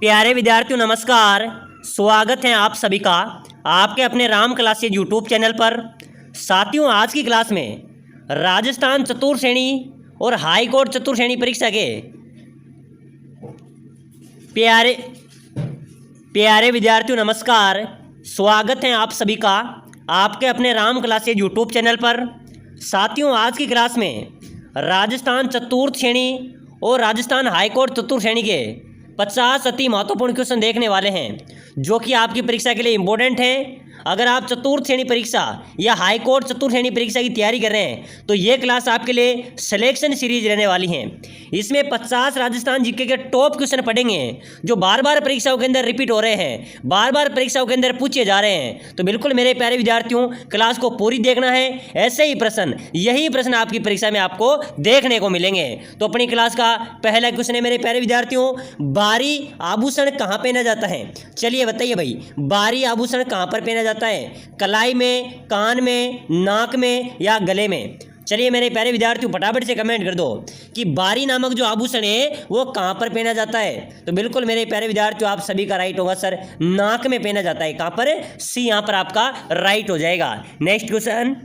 प्यारे विद्यार्थियों नमस्कार। स्वागत है आप सभी का आपके अपने राम क्लासेज यूट्यूब चैनल पर। साथियों, आज की क्लास में राजस्थान चतुर्थ श्रेणी और हाई कोर्ट चतुर्थ श्रेणी परीक्षा के प्यारे विद्यार्थियों नमस्कार। स्वागत है आप सभी का आपके अपने राम क्लासेज यूट्यूब चैनल पर। साथियों, आज की क्लास में राजस्थान चतुर्थ श्रेणी और राजस्थान हाई कोर्ट चतुर्थ श्रेणी के 50 अति महत्वपूर्ण क्वेश्चन देखने वाले हैं जो कि आपकी परीक्षा के लिए इम्पोर्टेंट हैं। अगर आप चतुर्थ श्रेणी परीक्षा या हाई कोर्ट चतुर्थ श्रेणी परीक्षा की तैयारी कर रहे हैं तो ये क्लास आपके लिए सिलेक्शन सीरीज रहने वाली है। इसमें 50 राजस्थान जीके के टॉप क्वेश्चन पढ़ेंगे जो बार बार परीक्षाओं के अंदर रिपीट हो रहे हैं, बार बार परीक्षाओं के अंदर पूछे जा रहे हैं। तो बिल्कुल मेरे प्यारे विद्यार्थियों, क्लास को पूरी देखना है। ऐसे ही प्रश्न, यही प्रश्न आपकी परीक्षा में आपको देखने को मिलेंगे। तो अपनी क्लास का पहला क्वेश्चन है मेरे प्यारे विद्यार्थियों, बारी आभूषण कहाँ पहना जाता है? चलिए बताइए भाई, बारी आभूषण कहाँ पर पहना जाता है? कलाई में, कान में, नाक में या गले में? चलिए मेरे प्यारे विद्यार्थियों, फटाफट से कमेंट कर दो कि बारी नामक जो आभूषण है वो कहाँ पर पहना जाता है। तो बिल्कुल मेरे प्यारे विद्यार्थियों, आप सभी का राइट होगा सर, नाक में पहना जाता है। कहाँ पर? सी यहाँ पर आपका राइट हो जाएगा। नेक्स्ट क्वेश्चन,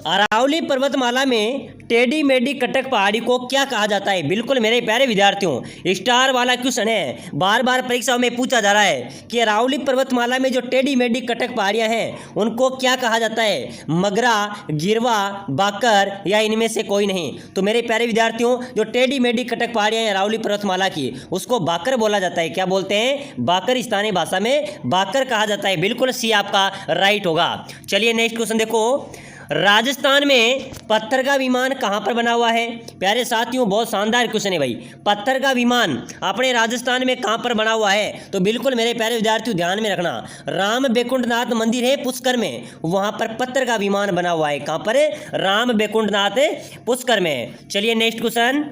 अरावली पर्वतमाला में टेढ़ी मेढ़ी कटक पहाड़ी को क्या कहा जाता है? बिल्कुल मेरे प्यारे विद्यार्थियों, स्टार वाला क्वेश्चन है, बार बार परीक्षाओं में पूछा जा रहा है कि अरावली पर्वतमाला में जो टेढ़ी मेढ़ी कटक पहाड़ियां हैं उनको क्या कहा जाता है? मगरा, गिरवा, बाकर या इनमें से कोई नहीं? तो मेरे प्यारे विद्यार्थियों, जो टेढ़ी मेढ़ी कटक पहाड़ियां हैं अरावली पर्वतमाला की, उसको बाकर बोला जाता है। क्या बोलते हैं? बाकर। स्थानीय भाषा में बाकर कहा जाता है। बिल्कुल सी आपका राइट होगा। चलिए नेक्स्ट क्वेश्चन देखो, राजस्थान में पत्थर का विमान कहाँ पर बना हुआ है? प्यारे साथियों, बहुत शानदार क्वेश्चन है भाई। पत्थर का विमान अपने राजस्थान में कहाँ पर बना हुआ है? तो बिल्कुल मेरे प्यारे विद्यार्थियों ध्यान में रखना, राम बैकुंठनाथ मंदिर है पुष्कर में, वहाँ पर पत्थर का विमान बना हुआ है। कहाँ पर? राम बैकुंठनाथ पुष्कर में। चलिए नेक्स्ट क्वेश्चन,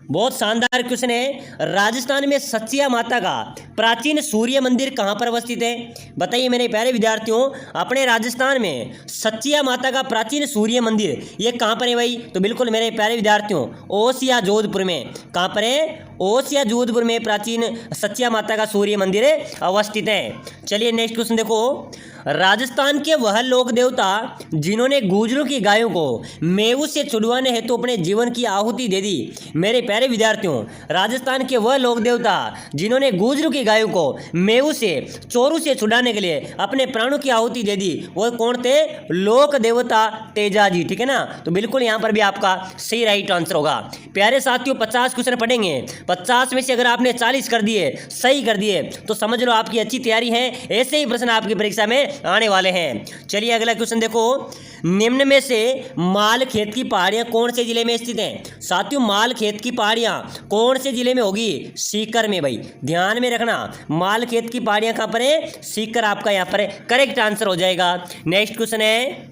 बहुत शानदार क्वेश्चन है, राजस्थान में सचिया माता का प्राचीन सूर्य मंदिर कहाँ पर अवस्थित है? बताइए मेरे प्यारे विद्यार्थियों, अपने राजस्थान में सचिया माता का प्राचीन सूर्य मंदिर ये कहाँ पर है भाई? तो बिल्कुल मेरे प्यारे विद्यार्थियों, ओस या जोधपुर में। कहाँ पर है? ओस या जोधपुर में प्राचीन सचिया माता का सूर्य मंदिर अवस्थित है। चलिए नेक्स्ट क्वेश्चन देखो, राजस्थान के वह लोक देवता जिन्होंने गुजरों की गायों को मेऊ से छुड़वाने हेतु अपने जीवन की आहुति दे दी। मेरे प्यारे विद्यार्थियों, राजस्थान के वह लोक देवता जिन्होंने गुजरों की गायों को मेऊ से, चोरू से छुड़ाने के लिए अपने प्राणों की आहुति दे दी, वो कौन थे? लोक देवता तेजाजी। ठीक है ना? तो बिल्कुल यहाँ पर भी आपका सही राइट आंसर होगा। प्यारे साथियों, 50 क्वेश्चन पढ़ेंगे, 50 में से अगर आपने 40 कर दिए, सही कर दिए, तो समझ लो आपकी अच्छी तैयारी है। ऐसे ही प्रश्न आपकी परीक्षा में आने वाले हैं। चलिए अगला क्वेश्चन देखो, निम्न में से माल खेत की पहाड़ियां कौन से जिले में स्थित हैं? साथियों, माल खेत की पहाड़ियां कौन से जिले में होगी? सीकर में भाई, ध्यान में रखना। माल खेत की पहाड़ियां कहां पर है? सीकर आपका यहाँ पर करेक्ट आंसर हो जाएगा। नेक्स्ट क्वेश्चन है,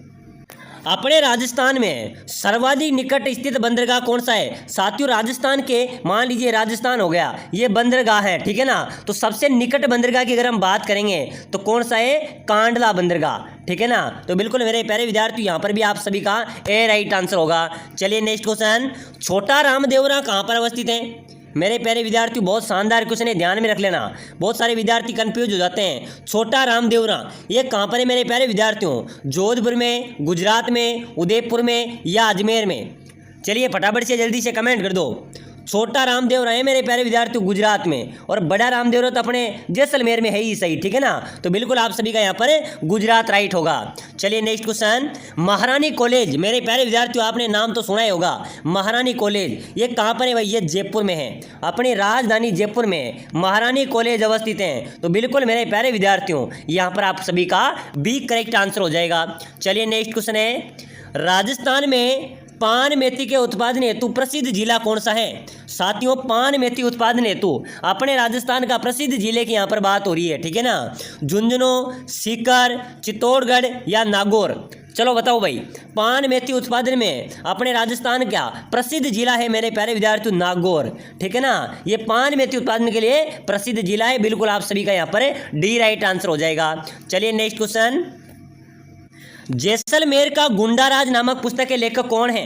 अपने राजस्थान में सर्वाधिक निकट स्थित बंदरगाह कौन सा है? साथियों, राजस्थान के, मान लीजिए राजस्थान हो गया, ये बंदरगाह है, ठीक है ना? तो सबसे निकट बंदरगाह की अगर हम बात करेंगे तो कौन सा है? कांडला बंदरगाह। ठीक है ना? तो बिल्कुल मेरे प्यारे विद्यार्थी, यहाँ पर भी आप सभी का ए राइट आंसर होगा। चलिए नेक्स्ट क्वेश्चन, छोटा रामदेवरा कहाँ पर अवस्थित है? मेरे प्यारे विद्यार्थी, बहुत शानदार क्वेश्चन है, ध्यान में रख लेना। बहुत सारे विद्यार्थी कंफ्यूज हो जाते हैं। छोटा रामदेवरा ये कहाँ पर है मेरे प्यारे विद्यार्थियों? जोधपुर में, गुजरात में, उदयपुर में या अजमेर में? चलिए फटाफट से जल्दी से कमेंट कर दो। छोटा रामदेवरा है मेरे प्यारे विद्यार्थियों गुजरात में, और बड़ा रामदेवरा तो अपने जैसलमेर में है ही सही। ठीक है ना? तो बिल्कुल आप सभी का यहाँ पर गुजरात राइट होगा। चलिए नेक्स्ट क्वेश्चन, महारानी कॉलेज, मेरे प्यारे विद्यार्थियों आपने नाम तो सुना ही होगा, महारानी कॉलेज ये कहाँ पर है भाई? ये जयपुर में है, अपनी राजधानी जयपुर में महारानी कॉलेज अवस्थित है। तो बिल्कुल मेरे प्यारे विद्यार्थियों, यहाँ पर आप सभी का बी करेक्ट आंसर हो जाएगा। चलिए नेक्स्ट क्वेश्चन है, राजस्थान में पान मेथी के उत्पादन हेतु प्रसिद्ध जिला कौन सा है? साथियों, पान मेथी उत्पादन हेतु अपने राजस्थान का प्रसिद्ध जिले की यहाँ पर बात हो रही है। ठीक है ना? झुंझुनू, सीकर, चित्तौड़गढ़ या नागौर? चलो बताओ भाई, पान मेथी उत्पादन में अपने राजस्थान का प्रसिद्ध जिला है मेरे प्यारे विद्यार्थियों? नागौर। ठीक है ना? ये पान मेथी उत्पादन के लिए प्रसिद्ध जिला है। बिल्कुल आप सभी का यहाँ पर डी राइट आंसर हो जाएगा। चलिए नेक्स्ट क्वेश्चन, जैसलमेर का गुंडाराज नामक पुस्तक के लेखक कौन है?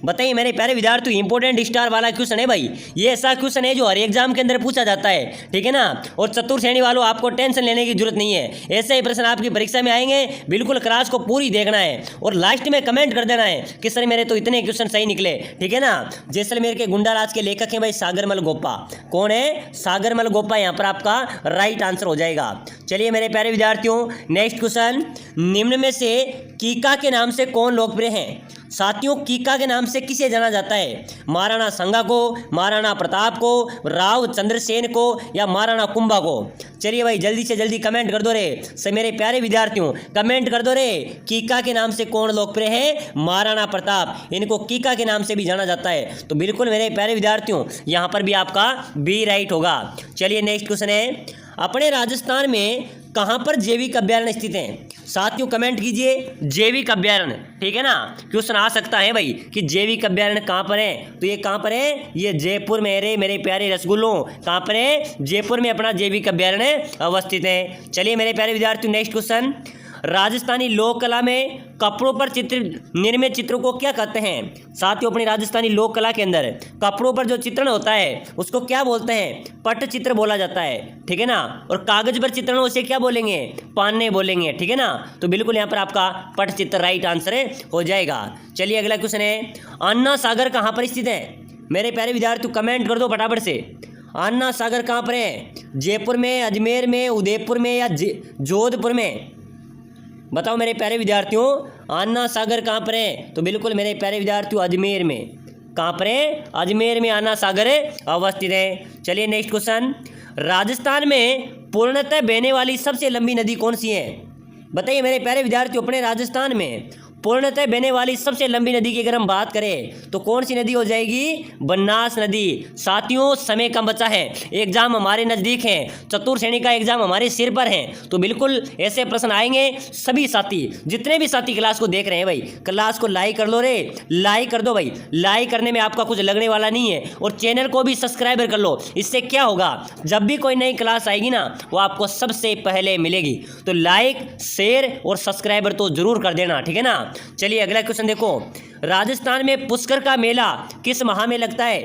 बताइए मेरे प्यारे विद्यार्थी, इंपॉर्टेंट स्टार वाला क्वेश्चन है भाई। ये ऐसा क्वेश्चन है जो हर एग्जाम के अंदर पूछा जाता है, ठीक है ना। और चतुर्थ श्रेणी वालों आपको टेंशन लेने की जरूरत नहीं है, ऐसे ही प्रश्न आपकी परीक्षा में आएंगे। बिल्कुल क्लास को पूरी देखना है और लास्ट में कमेंट कर देना है कि सर मेरे तो इतने क्वेश्चन सही निकले, ठीक है ना। जैसलमेर के गुंडाराज के लेखक हैं भाई सागरमल गोप्पा। कौन है? सागरमल गोप्पा। यहाँ पर आपका राइट आंसर हो जाएगा। चलिए मेरे प्यारे विद्यार्थियों, नेक्स्ट क्वेश्चन, निम्न में से कीका के नाम से कौन लोकप्रिय है? साथियों, कीका के नाम से किसे जाना जाता है? महाराणा संगा को, महाराणा प्रताप को, राव चंद्रसेन को या महाराणा कुंभा को? चलिए भाई जल्दी से जल्दी कमेंट कर दो रे से मेरे प्यारे विद्यार्थियों, कमेंट कर दो रे। कीका के नाम से कौन लोकप्रिय है? महाराणा प्रताप। इनको कीका के नाम से भी जाना जाता है। तो बिल्कुल मेरे प्यारे विद्यार्थियों, यहाँ पर भी आपका बी राइट होगा। चलिए नेक्स्ट क्वेश्चन है, अपने राजस्थान में कहाँ पर जैविक अभ्यारण्य स्थित हैं? साथियों कमेंट कीजिए जैविक अभ्यारण्य, ठीक है ना। क्वेश्चन आ सकता है भाई कि जैविक अभ्यारण्य कहाँ पर है? तो ये कहाँ पर है? ये जयपुर में है मेरे प्यारे रसगुल्लों। कहाँ पर है? जयपुर में अपना जैविक अभ्यारण्य अवस्थित है। चलिए मेरे प्यारे विद्यार्थियों, नेक्स्ट क्वेश्चन, राजस्थानी लोक कला में कपड़ों पर निर्मित चित्रों को क्या कहते हैं? साथियों अपनी राजस्थानी लोक कला के अंदर कपड़ों पर जो चित्रण होता है उसको क्या बोलते हैं? पट्टचित्र बोला जाता है, ठीक है ना। और कागज पर चित्रण उसे क्या बोलेंगे? पान्ने बोलेंगे, ठीक है ना। तो बिल्कुल यहाँ पर आपका पट्टचित्र राइट आंसर हो जाएगा। चलिए अगला क्वेश्चन है, अन्ना सागर कहाँ पर स्थित है? मेरे प्यारे विद्यार्थी कमेंट कर दो फटाफट से। अन्ना सागर कहाँ पर है? जयपुर में, अजमेर में, उदयपुर में या जोधपुर में? बताओ मेरे प्यारे विद्यार्थियों, अन्ना सागर कहाँ पर है? तो बिल्कुल मेरे प्यारे विद्यार्थियों अजमेर में। कहाँ पर है? अजमेर में अन्ना सागर अवस्थित है। चलिए नेक्स्ट क्वेश्चन, राजस्थान में पूर्णतः बहने वाली सबसे लंबी नदी कौन सी है? बताइए मेरे प्यारे विद्यार्थियों, अपने राजस्थान में पूर्णतः बहने वाली सबसे लंबी नदी की अगर हम बात करें तो कौन सी नदी हो जाएगी? बनास नदी। साथियों समय कम बचा है, एग्जाम हमारे नज़दीक हैं, चतुर्थ श्रेणी का एग्जाम हमारे सिर पर है। तो बिल्कुल ऐसे प्रश्न आएंगे। सभी साथी, जितने भी साथी क्लास को देख रहे हैं भाई, क्लास को लाइक कर लो रे, लाइक कर दो भाई। लाइक करने में आपका कुछ लगने वाला नहीं है। और चैनल को भी सब्सक्राइबर कर लो। इससे क्या होगा, जब भी कोई नई क्लास आएगी ना वो आपको सबसे पहले मिलेगी। तो लाइक, शेयर और सब्सक्राइबर तो जरूर कर देना, ठीक है ना। चलिए अगला क्वेश्चन देखो, राजस्थान में पुष्कर का मेला किस माह में लगता है?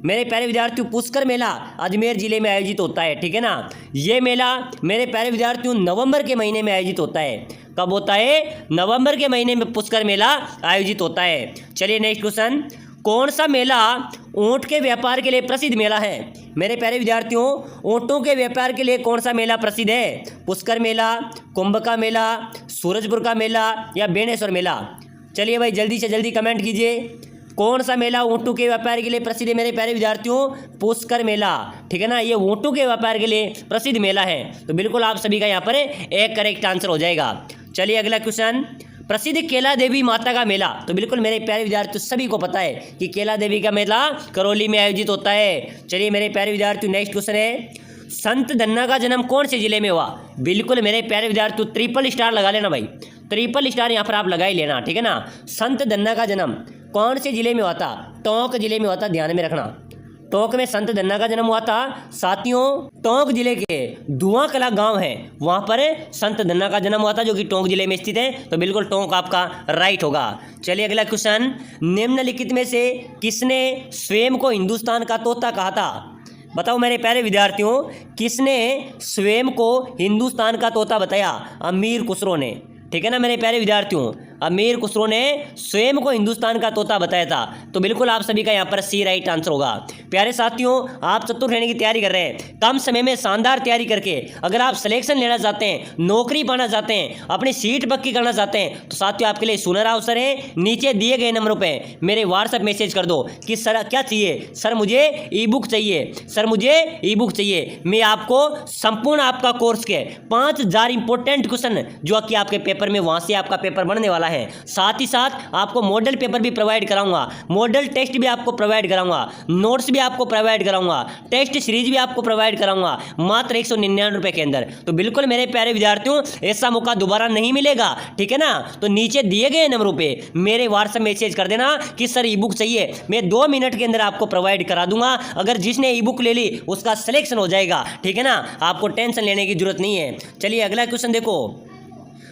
मेरे प्यारे विद्यार्थियों पुष्कर मेला अजमेर जिले में आयोजित होता है, ठीक है ना। ये मेला मेरे प्यारे विद्यार्थियों नवंबर के महीने में आयोजित होता है। कब होता है? नवंबर के महीने में पुष्कर मेला आयोजित होता है। चलिए नेक्स्ट क्वेश्चन, कौन सा मेला ऊंट के व्यापार के लिए प्रसिद्ध मेला है? मेरे प्यारे विद्यार्थियों ऊंटों के व्यापार के लिए कौन सा मेला प्रसिद्ध है? पुष्कर मेला, कुंभ का मेला, सूरजपुर का मेला या बेणेश्वर मेला? चलिए भाई जल्दी से जल्दी कमेंट कीजिए, कौन सा मेला ऊंटों के व्यापार के लिए प्रसिद्ध है? मेरे प्यारे विद्यार्थियों पुष्कर मेला, ठीक है ना। ये ऊंटों के व्यापार के लिए प्रसिद्ध मेला है। तो बिल्कुल आप सभी का यहाँ पर एक करेक्ट आंसर हो जाएगा। चलिए अगला क्वेश्चन, प्रसिद्ध केला देवी माता का मेला। तो बिल्कुल मेरे प्यारे विद्यार्थियों सभी को पता है कि केला देवी का मेला करौली में आयोजित होता है। चलिए मेरे प्यारे विद्यार्थियों नेक्स्ट क्वेश्चन है, संत धन्ना का जन्म कौन से जिले में हुआ? बिल्कुल मेरे प्यारे विद्यार्थियों ट्रिपल स्टार लगा लेना भाई, ट्रिपल स्टार यहाँ पर आप लगा ही लेना, ठीक है ना। संत धन्ना का जन्म कौन से जिले में हुआ था? टोंक जिले में हुआ था, ध्यान में रखना। टोंक में संत धन्ना का जन्म हुआ था। साथियों टोंक जिले के धुआं कला गांव है, वहां पर संत धन्ना का जन्म हुआ था जो कि टोंक जिले में स्थित है। तो बिल्कुल टोंक आपका राइट होगा। चलिए अगला क्वेश्चन, निम्नलिखित में से किसने स्वयं को हिंदुस्तान का तोता कहा था? बताओ मेरे प्यारे विद्यार्थियों, किसने स्वयं को हिंदुस्तान का तोता बताया? अमीर खुसरो ने, ठीक है ना मेरे प्यारे विद्यार्थियों। अमीर खुसरो ने स्वयं को हिंदुस्तान का तोता बताया था। तो बिल्कुल आप सभी का यहाँ पर सी राइट आंसर होगा। प्यारे साथियों आप चतुर्थ श्रेणी की तैयारी कर रहे हैं, कम समय में शानदार तैयारी करके अगर आप सिलेक्शन लेना चाहते हैं, नौकरी पाना चाहते हैं, अपनी सीट पक्की करना चाहते हैं, तो साथियों आपके लिए सुनहरा अवसर है। नीचे दिए गए नंबरों पर मेरे व्हाट्सएप मैसेज कर दो कि सर क्या चाहिए? सर मुझे ई बुक चाहिए, सर मुझे ई बुक चाहिए। मैं आपको संपूर्ण आपका कोर्स के 5000 इंपॉर्टेंट क्वेश्चन जो कि आपके पेपर में वहाँ से आपका पेपर बनने वाला है, साथ ही साथ आपको मॉडल पेपर भी प्रोवाइड कराऊंगा, मॉडल टेस्ट भी आपको प्रोवाइड कराऊंगा, नोट्स भी आपको प्रोवाइड कराऊंगा, टेस्ट सीरीज भी आपको प्रोवाइड कराऊंगा मात्र 199 रुपए के अंदर। तो बिल्कुल मेरे प्यारे विद्यार्थियों ऐसा मौका दोबारा नहीं मिलेगा, ठीक है ना। तो नीचे दिए गए नंबरों पे मेरे व्हाट्सएप मैसेज कर देना कि सर ई बुक चाहिए, मैं 2 मिनट के अंदर आपको प्रोवाइड करा दूंगा। अगर जिसने ई बुक ले ली उसका सिलेक्शन हो जाएगा, ठीक है ना, आपको टेंशन लेने की जरूरत नहीं है। चलिए अगला क्वेश्चन देखो,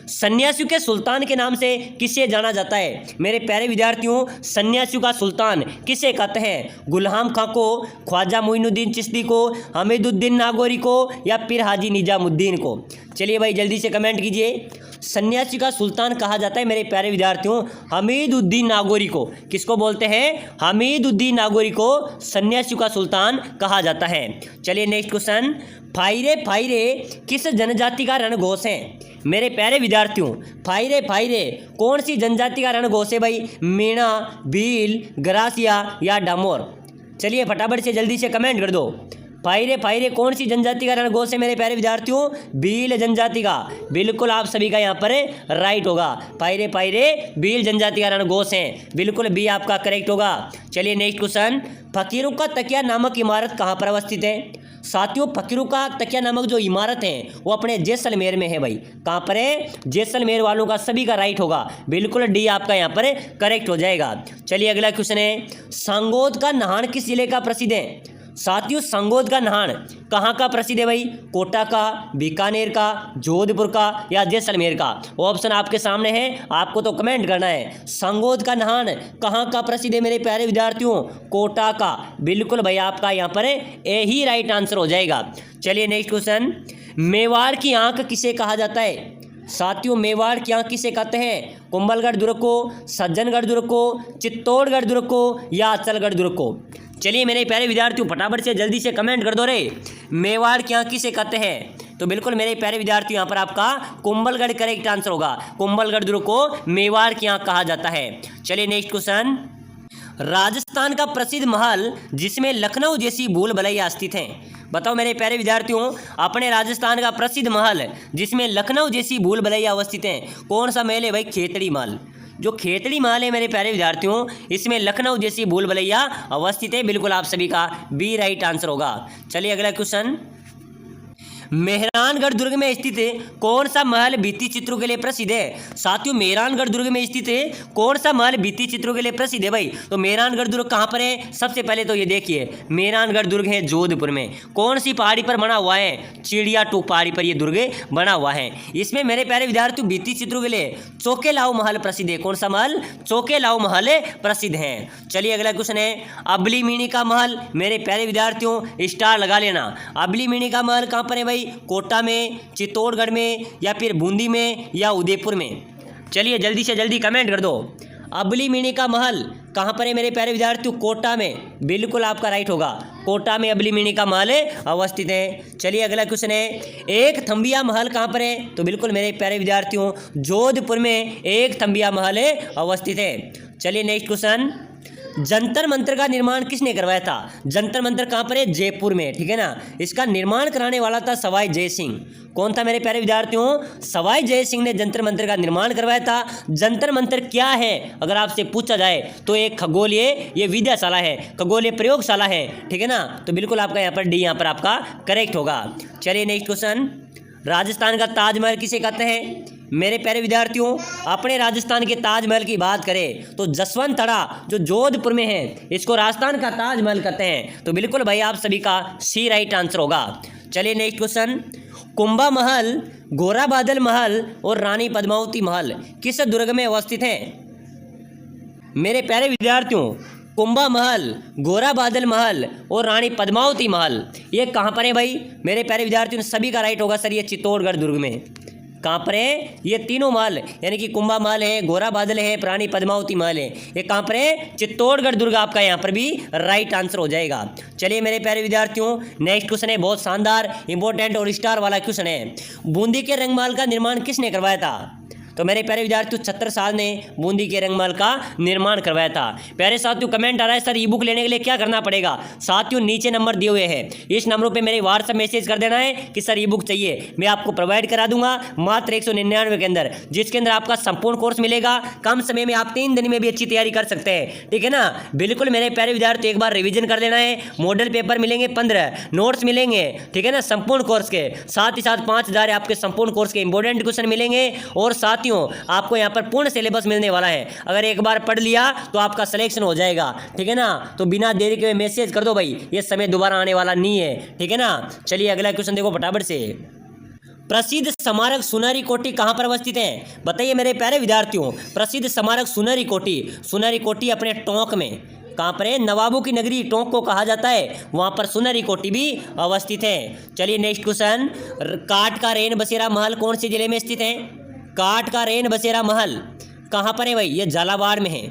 सन्यासियों के सुल्तान के नाम से किसे जाना जाता है? मेरे प्यारे विद्यार्थियों, सन्यासियों का सुल्तान किसे कहते हैं? गुलाम खां को, ख्वाजा मोइनुद्दीन चिश्ती को, हमीदुद्दीन नागौरी को, या फिर हाजी निजामुद्दीन को? चलिए भाई जल्दी से कमेंट कीजिए। सन्यासी का सुल्तान कहा जाता है मेरे प्यारे विद्यार्थियों हमीदुद्दीन नागौरी को। किसको बोलते हैं? हमीदुद्दीन नागौरी को सन्यासी का सुल्तान कहा जाता है। चलिए नेक्स्ट क्वेश्चन, फायरे फायरे किस जनजाति का रणघोष है? मेरे प्यारे विद्यार्थियों, फायरे फायरे कौन सी जनजाति का रणघोष है भाई? मीणा, भील, गरासिया या डामोर? चलिए फटाफट से जल्दी से कमेंट कर दो। फायरे फायरे कौन सी जनजाति का रणघोष है मेरे प्यारे विद्यार्थियों? भील जनजाति का। बिल्कुल आप सभी का यहाँ पर राइट होगा। फायरे फायरे भील जनजाति का रणघोष है, बिल्कुल बी आपका करेक्ट होगा। चलिए नेक्स्ट क्वेश्चन, फकीरों का तकिया नामक इमारत कहाँ पर अवस्थित है? साथियों, फकीरों का तकिया नामक जो इमारत है वो अपने जैसलमेर में है भाई। कहाँ पर है? जैसलमेर वालों का सभी का राइट होगा, बिल्कुल डी आपका यहाँ पर करेक्ट हो जाएगा। चलिए अगला क्वेश्चन है, सांगोद का नहान किस जिले का प्रसिद्ध है? साथियों, सांगोद का नहान कहाँ का प्रसिद्ध है भाई? कोटा का, बीकानेर का, जोधपुर का या जैसलमेर का? ऑप्शन आपके सामने है, आपको तो कमेंट करना है। सांगोद का नहान कहाँ का प्रसिद्ध है मेरे प्यारे विद्यार्थियों? कोटा का। बिल्कुल भाई आपका यहाँ पर ए ही राइट आंसर हो जाएगा। चलिए नेक्स्ट क्वेश्चन, मेवाड़ की आंख किसे कहा जाता है? साथियों, मेवाड़ की आंख किसे कहते हैं? कुंभलगढ़ दुर्ग को, सज्जनगढ़ दुर्ग को, चित्तौड़गढ़ दुर्ग को या अचलगढ़ दुर्ग को? चलिए मेरे प्यारे विद्यार्थियों फटाफट से जल्दी से कमेंट कर दो रे। मेवाड़ की आंख किसे कहते हैं? तो बिल्कुल मेरे प्यारे विद्यार्थियों यहाँ पर आपका कुंभलगढ़ करेक्ट आंसर होगा। कुंभलगढ़ दुर्ग को मेवाड़ की आंख कहा जाता है। चलिए नेक्स्ट क्वेश्चन, राजस्थान का प्रसिद्ध महल जिसमें लखनऊ जैसी भूल भुलैया स्थित है? बताओ मेरे प्यारे विद्यार्थियों, अपने राजस्थान का प्रसिद्ध महल जिसमें लखनऊ जैसी भूल भुलैया अवस्थित है, कौन सा महल है भाई? खेतड़ी महल। जो खेतड़ी महल है मेरे प्यारे विद्यार्थियों, इसमें लखनऊ जैसी भूल भुलैया अवस्थित है, बिल्कुल आप सभी का बी राइट आंसर होगा। चलिए अगला क्वेश्चन, मेहरानगढ़ दुर्ग में स्थित कौन सा महल भित्ति चित्रों के लिए प्रसिद्ध है? साथियों, मेहरानगढ़ दुर्ग में स्थित कौन सा महल भित्ति चित्रों के लिए प्रसिद्ध है भाई? तो मेहरानगढ़ दुर्ग कहाँ पर है? सबसे पहले तो ये देखिए, मेहरानगढ़ दुर्ग है जोधपुर में। कौन सी पहाड़ी पर बना हुआ है? चिड़िया टूक पहाड़ी पर यह दुर्ग बना हुआ है। इसमें मेरे प्यारे विद्यार्थियों भित्ति चित्रों के लिए चौकेलाऊ महल प्रसिद्ध है। कौन सा महल? चौकेलाऊ महल प्रसिद्ध है। चलिए अगला क्वेश्चन है, अबली मीणी का महल। मेरे प्यारे विद्यार्थियों स्टार लगा लेना। अबली मीणी का महल कहाँ पर है भाई? कोटा में, चित्तौड़गढ़ में या फिर बूंदी में या उदयपुर में? चलिए जल्दी से जल्दी कमेंट कर दो। अबली मीणी का महल कहाँ पर है मेरे प्यारे विद्यार्थियों? कोटा में। बिल्कुल आपका राइट होगा, कोटा में अबली मीणी का महल अवस्थित है। चलिए अगला क्वेश्चन है, एक थंबिया महल कहाँ पर है? तो बिल्कुल मेरे प्यारे विद्यार्थियों जोधपुर में एक थंबिया महल अवस्थित है। चलिए नेक्स्ट क्वेश्चन, जंतर मंतर का निर्माण किसने करवाया था? जंतर मंतर कहाँ पर है? जयपुर में, ठीक है ना। इसका निर्माण कराने वाला था सवाई जय सिंह। कौन था मेरे प्यारे विद्यार्थियों? सवाई जय सिंह ने जंतर मंतर का निर्माण करवाया था। जंतर मंतर क्या है अगर आपसे पूछा जाए तो एक खगोलीय ये विद्याशाला है, खगोलीय प्रयोगशाला है, ठीक है ना। तो बिल्कुल आपका यहाँ पर डी यहाँ पर आपका करेक्ट होगा। चलिए नेक्स्ट क्वेश्चन, राजस्थान का ताजमहल किसे कहते हैं? मेरे प्यारे विद्यार्थियों, अपने राजस्थान के ताजमहल की बात करें तो जसवंतड़ा जो जोधपुर में है, इसको राजस्थान का ताजमहल कहते हैं। तो बिल्कुल भाई आप सभी का सी राइट आंसर होगा। चलिए नेक्स्ट क्वेश्चन, कुंभा महल, घोड़ा बादल महल और रानी पद्मावती महल किस दुर्ग में अवस्थित है? मेरे प्यारे विद्यार्थियों, कुंभा महल, घोड़ा बादल महल और रानी पद्मावती महल ये कहाँ पर है भाई? मेरे प्यारे विद्यार्थियों सभी का राइट होगा सर, ये चित्तौड़गढ़ दुर्ग में। कहाँ पर है? ये तीनों महल यानी कि कुंभा महल है, घोड़ा बादल है, रानी पद्मावती महल है, ये कहाँ पर है? चित्तौड़गढ़ दुर्ग आपका यहाँ पर भी राइट आंसर हो जाएगा। चलिए मेरे प्यारे विद्यार्थियों नेक्स्ट क्वेश्चन है बहुत शानदार, इंपॉर्टेंट और स्टार वाला क्वेश्चन है। बूंदी के रंगमहल का निर्माण किसने करवाया था? तो मेरे प्यारे विद्यार्थियों छत्रसाल ने बूंदी के रंगमहल का निर्माण करवाया था। प्यारे साथियों कमेंट आ रहा है सर ई बुक लेने के लिए क्या करना पड़ेगा? साथियों नीचे नंबर दिए हुए हैं, इस नंबरों पे मेरे व्हाट्सएप मैसेज कर देना है कि सर ई बुक चाहिए, मैं आपको प्रोवाइड करा दूंगा मात्र 199 के अंदर, जिसके अंदर आपका संपूर्ण कोर्स मिलेगा। कम समय में आप 3 दिन में भी अच्छी तैयारी कर सकते हैं, ठीक है ना। बिल्कुल मेरे प्यारे विद्यार्थी एक बार रिविजन कर लेना है। मॉडल पेपर मिलेंगे 15, नोट्स मिलेंगे, ठीक है ना, संपूर्ण कोर्स के साथ ही साथ 5000 आपके संपूर्ण कोर्स के इंपॉर्टेंट क्वेश्चन मिलेंगे। और साथियों आपको यहाँ पर पूर्ण सिलेबस मिलने वाला है, अगर एक बार पढ़ लिया तो आपका सिलेक्शन हो जाएगा, ठीक है ना। तो बिना देरी के मैसेज कर दो भाई, ये समय दोबारा आने वाला नहीं है, ठीक है ना। चलिए अगला क्वेश्चन देखो फटाफट से। प्रसिद्ध स्मारक सुनहरी कोठी कहाँ पर अवस्थित है? बताइए मेरे प्यारे विद्यार्थियों, प्रसिद्ध स्मारक सुनहरी कोठी अपने टोंक में कहाँ पर है? नवाबों की नगरी टोंक को कहा जाता है, वहाँ पर सुनहरी कोठी भी अवस्थित है। चलिए नेक्स्ट क्वेश्चन, काठ का रेन बसेरा महल कौन से जिले में स्थित है? काठ का रेन बसेरा महल कहाँ पर है भाई? ये झालावाड़ में है।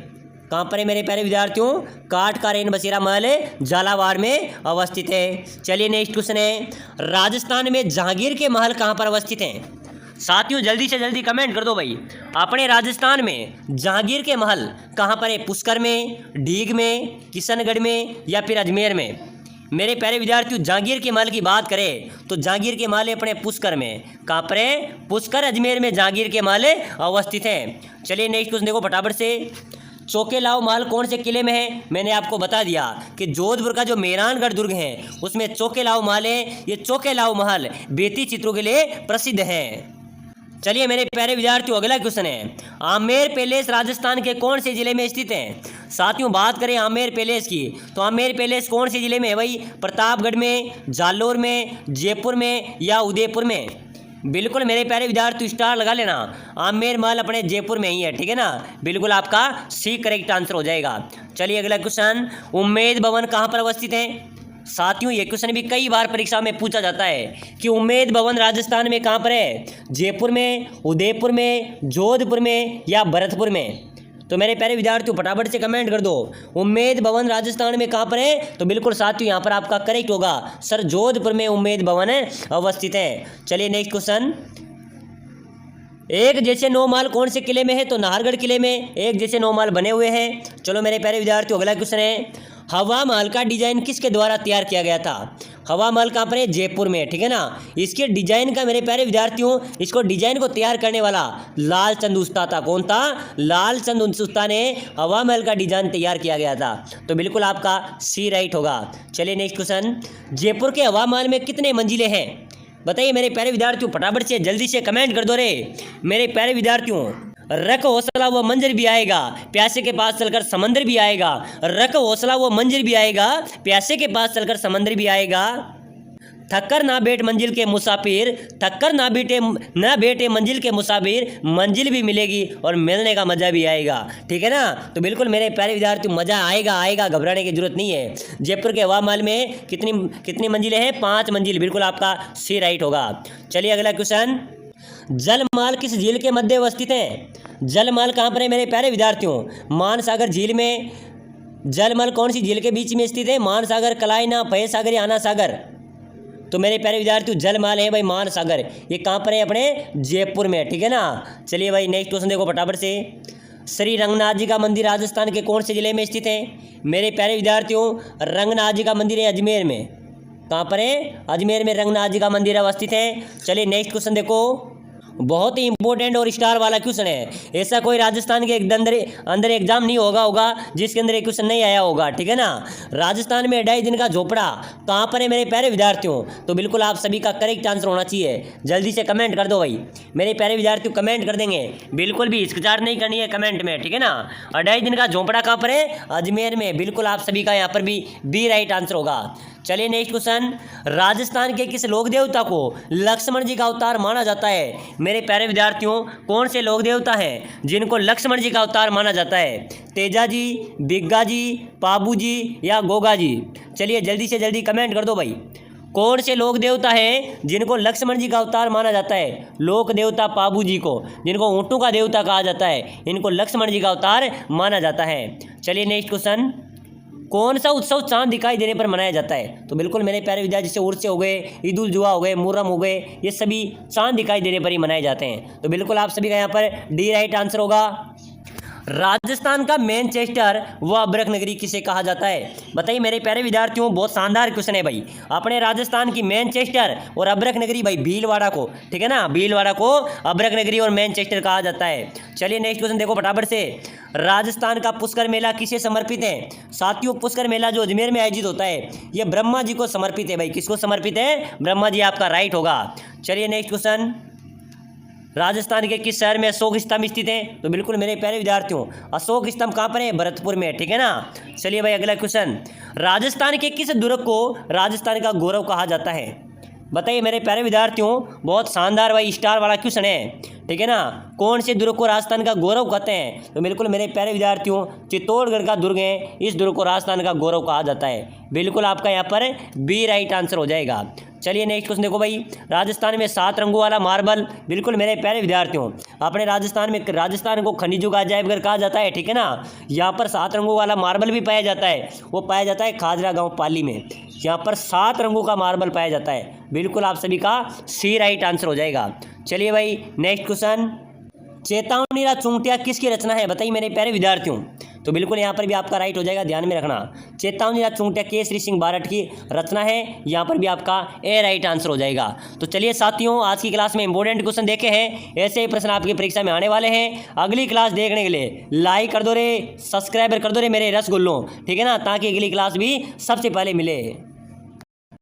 कहाँ पर है मेरे प्यारे विद्यार्थियों? काठ का रेन बसेरा महल झालावाड़ में अवस्थित है। चलिए नेक्स्ट क्वेश्चन है, राजस्थान में जहांगीर के महल कहाँ पर अवस्थित हैं? साथियों जल्दी से जल्दी कमेंट कर दो भाई, अपने राजस्थान में जहांगीर के महल कहाँ पर है? पुष्कर में, डीग में, किशनगढ़ में या फिर अजमेर में? मेरे प्यारे विद्यार्थियों, जहांगीर के महल की बात करें तो जहांगीर के महल अपने पुष्कर में। कहाँ पर है? पुष्कर, अजमेर में जहांगीर के महल अवस्थित हैं। चलिए नेक्स्ट क्वेश्चन देखो फटाफट से, चौकेलाओ महल कौन से किले में है? मैंने आपको बता दिया कि जोधपुर का जो मेहरानगढ़ दुर्ग है उसमें चौकेलाओ महल है। ये चौकेलाओ महल बेती चित्रों के लिए प्रसिद्ध है। चलिए मेरे प्यारे विद्यार्थियों, अगला क्वेश्चन है, आमेर पैलेस राजस्थान के कौन से जिले में स्थित है? साथियों बात करें आमेर पैलेस की तो आमेर पैलेस कौन से जिले में है भाई? प्रतापगढ़ में, जालोर में, जयपुर में या उदयपुर में? बिल्कुल मेरे प्यारे विद्यार्थी स्टार लगा लेना, आमेर महल अपने जयपुर में ही है, ठीक है ना। बिल्कुल आपका सी करेक्ट आंसर हो जाएगा। चलिए अगला क्वेश्चन, उम्मेद भवन कहाँ पर अवस्थित है? साथियों ये क्वेश्चन भी कई बार परीक्षा में पूछा जाता है कि उम्मेद भवन राजस्थान में कहाँ पर है? जयपुर में, उदयपुर में, जोधपुर में या भरतपुर में? तो मेरे प्यारे विद्यार्थियों फटाफट से कमेंट कर दो, उम्मेद भवन राजस्थान में कहाँ पर है? तो बिल्कुल साथियों यहाँ पर आपका करेक्ट होगा सर, जोधपुर में उम्मेद भवन अवस्थित है। चलिए नेक्स्ट क्वेश्चन, एक जैसे 9 महल कौन से किले में है? तो नाहरगढ़ किले में एक जैसे 9 महल बने हुए हैं। चलो मेरे प्यारे विद्यार्थियों अगला क्वेश्चन है, हवा महल का डिजाइन किसके द्वारा तैयार किया गया था? हवा महल कहाँ पर है? जयपुर में, ठीक है ना। इसके डिजाइन का मेरे प्यारे विद्यार्थियों, इसको डिजाइन को तैयार करने वाला लालचंद उस्ता था। कौन था? लालचंद उस्ता ने हवा महल का डिजाइन तैयार किया गया था। तो बिल्कुल आपका सी राइट होगा। चलिए नेक्स्ट क्वेश्चन, जयपुर के हवा महल में कितने मंजिलें हैं? बताइए मेरे प्यारे विद्यार्थियों फटाफट से जल्दी से कमेंट कर दो रे मेरे प्यारे विद्यार्थियों। रख हौसला वो मंजर भी आएगा, प्यासे के पास चलकर समंदर भी आएगा। रख हौसला वो मंजर भी आएगा, प्यासे के पास चलकर समंदर भी आएगा। थक्कर ना बैठ मंजिल के मुसाफिर, थक्कर ना बैठे मंजिल के मुसाफिर, मंजिल भी मिलेगी और मिलने का मजा भी आएगा, ठीक है ना। तो बिल्कुल मेरे प्यारे विद्यार्थी मजा आएगा, घबराने की जरूरत नहीं है। जयपुर के हवा महल में कितनी मंजिलें हैं? 5 मंजिल, बिल्कुल आपका सी राइट होगा। चलिए अगला क्वेश्चन, जलमहल किस झील के मध्य अवस्थित है? जलमहल कहाँ पर है मेरे प्यारे विद्यार्थियों? मानसागर झील में। जलमहल कौन सी झील के बीच में स्थित है? मानसागर, कलाइना, फयसागर या आना सागर? तो मेरे प्यारे विद्यार्थियों जलमहल है भाई मानसागर, ये कहाँ पर है? अपने जयपुर में, ठीक है ना। चलिए भाई नेक्स्ट क्वेश्चन देखो फटाफट से, श्री रंगनाथ जी का मंदिर राजस्थान के कौन से जिले में स्थित है? मेरे प्यारे विद्यार्थियों रंगनाथ जी का मंदिर है अजमेर में। कहाँ पर है? अजमेर में रंगनाथ जी का मंदिर अवस्थित है। चलिए नेक्स्ट क्वेश्चन देखो, बहुत ही इंपॉर्टेंट और स्टार वाला क्वेश्चन है। ऐसा कोई राजस्थान के अंदर एग्जाम नहीं होगा जिसके अंदर एक क्वेश्चन नहीं आया होगा, ठीक है ना। राजस्थान में 2.5 दिन का झोपड़ा कहाँ पर है मेरे प्यारे विद्यार्थियों? तो बिल्कुल आप सभी का करेक्ट आंसर होना चाहिए। जल्दी से कमेंट कर दो भाई, मेरे प्यारे विद्यार्थियों कमेंट कर देंगे, बिल्कुल भी हिचकिचाहट नहीं करनी है कमेंट में, ठीक है ना। 2.5 दिन का झोपड़ा कहाँ पर है? अजमेर में, बिल्कुल आप सभी का यहाँ पर भी बी राइट आंसर होगा। चलिए नेक्स्ट क्वेश्चन, राजस्थान के किस लोक देवता को लक्ष्मण जी का अवतार माना जाता है? मेरे प्यारे विद्यार्थियों कौन से लोक देवता हैं जिनको लक्ष्मण जी का अवतार माना जाता है? तेजा जी, बिग्गा जी, पाबू जी या गोगा जी? चलिए जल्दी से जल्दी कमेंट कर दो भाई, कौन से लोक देवता हैं जिनको लक्ष्मण जी का अवतार माना जाता है? लोक देवता पाबू जी को, जिनको ऊँटों का देवता कहा जाता है, इनको लक्ष्मण जी का अवतार माना जाता है। चलिए नेक्स्ट क्वेश्चन, कौन सा उत्सव चांद दिखाई देने पर मनाया जाता है? तो बिल्कुल मेरे प्यारे विद्यार्थी जैसे उर्स हो गए, ईद उल जुहा हो गए, मुहर्रम हो गए, ये सभी चांद दिखाई देने पर ही मनाए जाते हैं। तो बिल्कुल आप सभी का यहाँ पर डी राइट आंसर होगा। राजस्थान का मैनचेस्टर व अब्रक नगरी किसे कहा जाता है? बताइए मेरे प्यारे विद्यार्थियों, बहुत शानदार क्वेश्चन है भाई। अपने राजस्थान की मैनचेस्टर और अब्रक नगरी भाई भीलवाड़ा को, ठीक है ना, भीलवाड़ा को अब्रक नगरी और मैनचेस्टर कहा जाता है। चलिए नेक्स्ट क्वेश्चन देखो फटाफट से, राजस्थान का पुष्कर मेला किसे समर्पित है? साथियों पुष्कर मेला जो अजमेर में आयोजित होता है ये ब्रह्मा जी को समर्पित है भाई। किसको समर्पित है? ब्रह्मा जी, आपका राइट होगा। चलिए नेक्स्ट क्वेश्चन, राजस्थान के किस शहर में अशोक स्तंभ स्थित है? तो बिल्कुल मेरे प्यारे विद्यार्थियों अशोक स्तंभ कहाँ पर है? भरतपुर में, ठीक है ना। चलिए भाई अगला क्वेश्चन, राजस्थान के किस दुर्ग को राजस्थान का गौरव कहा जाता है? बताइए मेरे प्यारे विद्यार्थियों, बहुत शानदार भाई स्टार वाला क्वेश्चन है, ठीक है ना। कौन से दुर्ग को राजस्थान का गौरव कहते हैं? तो बिल्कुल मेरे प्यारे विद्यार्थियों, चित्तौड़गढ़ का दुर्ग है, इस दुर्ग को राजस्थान का गौरव कहा जाता है। बिल्कुल आपका यहाँ पर बी राइट आंसर हो जाएगा। चलिए नेक्स्ट क्वेश्चन देखो भाई, राजस्थान में 7 रंगों वाला मार्बल। बिल्कुल मेरे प्यारे विद्यार्थियों, अपने राजस्थान को खनिजों का अजायबघर कहा जाता है, ठीक है ना। यहाँ पर 7 रंगों वाला मार्बल भी पाया जाता है, वो पाया जाता है खाजरा गाँव पाली में। यहाँ पर 7 रंगों का मार्बल पाया जाता है। बिल्कुल आप सभी का सी राइट आंसर हो जाएगा। चलिए भाई नेक्स्ट क्वेश्चन, चेतावनी चुंगटिया किसकी रचना है? बताइए मेरे प्यारे विद्यार्थियों। तो बिल्कुल यहाँ पर भी आपका राइट हो जाएगा, ध्यान में रखना। चेतावनी चुंगटिया केसरी सिंह बारठ की रचना है, यहाँ पर भी आपका ए राइट आंसर हो जाएगा। तो चलिए साथियों, आज की क्लास में इंपॉर्टेंट क्वेश्चन देखे हैं, ऐसे ही प्रश्न आपकी परीक्षा में आने वाले हैं। अगली क्लास देखने के लिए लाइक कर दो रे, सब्सक्राइब कर दो रे मेरे रसगुल्लों, ठीक है ना, ताकि अगली क्लास भी सबसे पहले मिले।